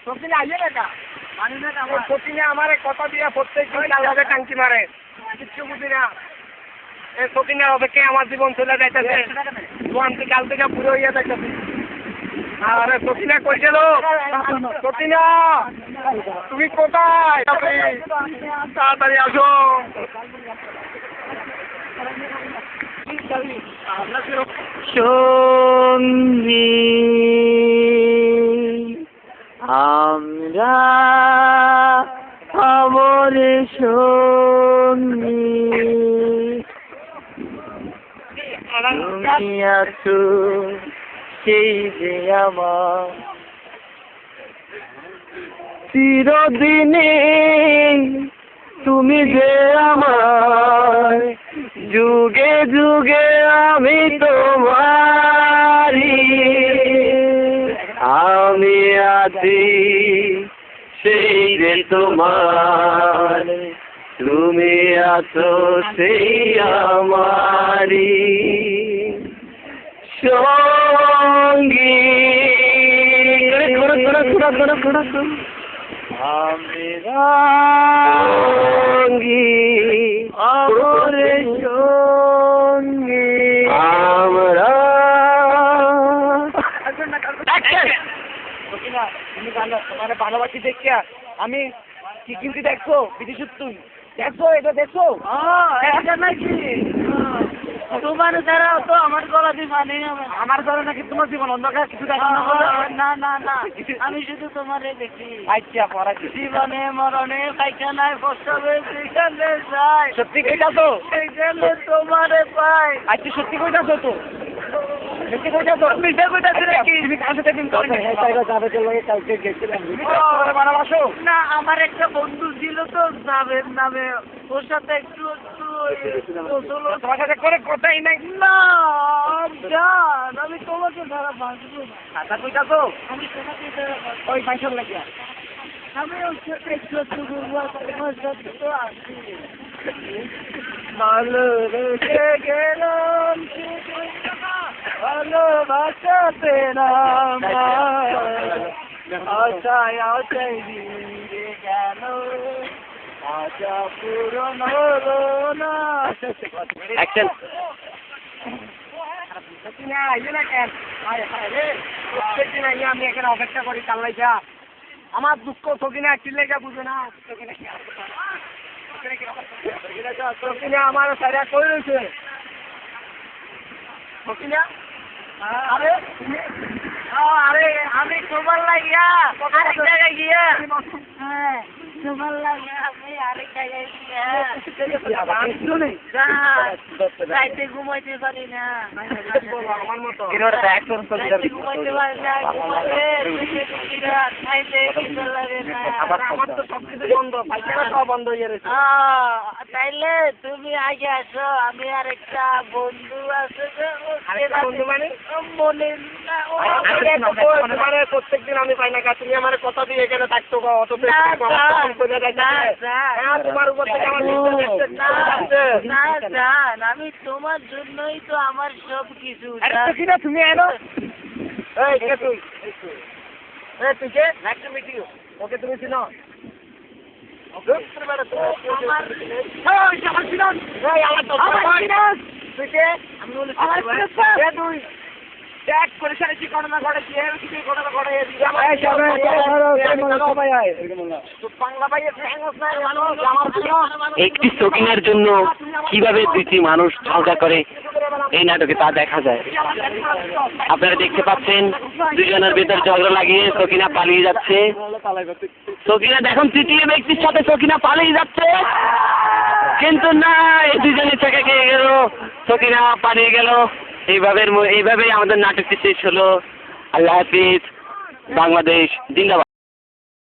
সকিনা আইয়ে না সকিনা আমারে কথা দিয়ে প্রত্যেকদিন কালভাবে টাঙ্কি মারে কিচ্ছু বুঝি না। এই সকিনার অপেক্ষায় আমার জীবন চলে যাইতেছে। দোয়ানটি কাল থেকে পুরো হইয়া যাইতেছে। আরে সকিনা কই গেল? সকিনা তুমি কোথায়? তাড়াতাড়ি আসো। সঙ্গী আমরা আমার সঙ্গী তুমি আছো সেই যে আমার চিরদিনে তুমি যে আমার যুগে যুগে আমি তোমারি আমি আছি সেই যে তোমার তুমি আছো সেই আমারি সঙ্গী আমি সঙ্গী আমার সঙ্গী আমরা তোমার ভালোবাসি দেখিয়া আমি কি কিন্তু দেখছো বিদেশে তুই দেখছো এটা দেখছো নাকি তোমার দ্বারা তো আমার গলা দিয়ে মানে আমার দ্বারা নাকি তোমার জীবন অন্ধকার কিছু দেখো না না না আমি শুধু তোমারে দেখি আচ্ছা পড়া জীবনে মরণে পাইখানায় প্রস্তাবে যেখানে যাই সত্যি কইতাছো সেখানে তোমারে পাই আচ্ছা সত্যি কইতাছো তো সত্যি কইতাছো মিথ্যা কইতাছি নাকি তুমি কার সাথে প্রেম করো যাবে চলে কালকে গেছিলাম ভালোবাসো না আমার একটা বন্ধু ছিল তো যাবের নামে ওর সাথে একটু তোমার সাথে করে কথাই নাই না জান আমি তোমাকে ধরা বাঁচবো না আচ্ছা কইতাছো আমি তোমাকে ধরা বাঁচবো ওই ফাইসল লাগিয়া আমি ওর সাথে একটু ঘুরবো তোমার সাথে তো আছি ভালো রেখে গেলাম ভালোবাসাতে নাম আশায় আশায় দিয়ে গেল আশা পূরণ হলো না। অ্যাকশন আমি এখানে অপেক্ষা করি কাল্লাইকা আমার দুঃখ সকিনা চিল্লাইকা বুঝে না সকিনা আমার সারা কই রয়েছে সকিনা আরে আরে আমি তোমার লাগিয়া আরেক জায়গায় গিয়া হ্যাঁ তোমার লাগিয়া আমি আরেক জায়গায় গিয়া রাইতে ঘুমাইতে পারি না আমার মতো রাইতে ঘুমাইতে পারি না খাইতে কিছু লাগে না আমার তো সবকিছু বন্ধ পাইখানা সব বন্ধ হয়ে গেছে তাইলে তুমি আগে আসো আমি আরেকটা বন্ধু আছে বন্ধু মানে মনে না মানে প্রত্যেকদিন আমি পাই না তুমি আমার কথা দিয়ে এখানে থাকতো অত তোমার উপর থেকে আমার আমি তোমার জন্যই তো আমার সব কিছু কিনা তুমি এনো তুই তুই কে মিটিং ওকে তুমি চিনো তুই কে তুই দেখ পরিষ্কার ঘটনা ঘটেছে ঘটনা ঘটে একটি শৌখিনের জন্য কিভাবে দুটি মানুষ ঝগড়া করে এই নাটকে তা দেখা যায়। আপনারা দেখতে পাচ্ছেন দুজনের ভেতর ঝগড়া লাগিয়ে শৌখিনা পালিয়ে যাচ্ছে। শৌখিনা দেখুন তৃতীয় ব্যক্তির সাথে শৌখিনা পালিয়ে যাচ্ছে, কিন্তু না এই দুজনের থেকে খেয়ে গেল, শৌখিনা পালিয়ে গেল। এইভাবেই আমাদের নাটকটি শেষ হলো। আল্লাহ হাফিজ। বাংলাদেশ জিন্দাবাদ।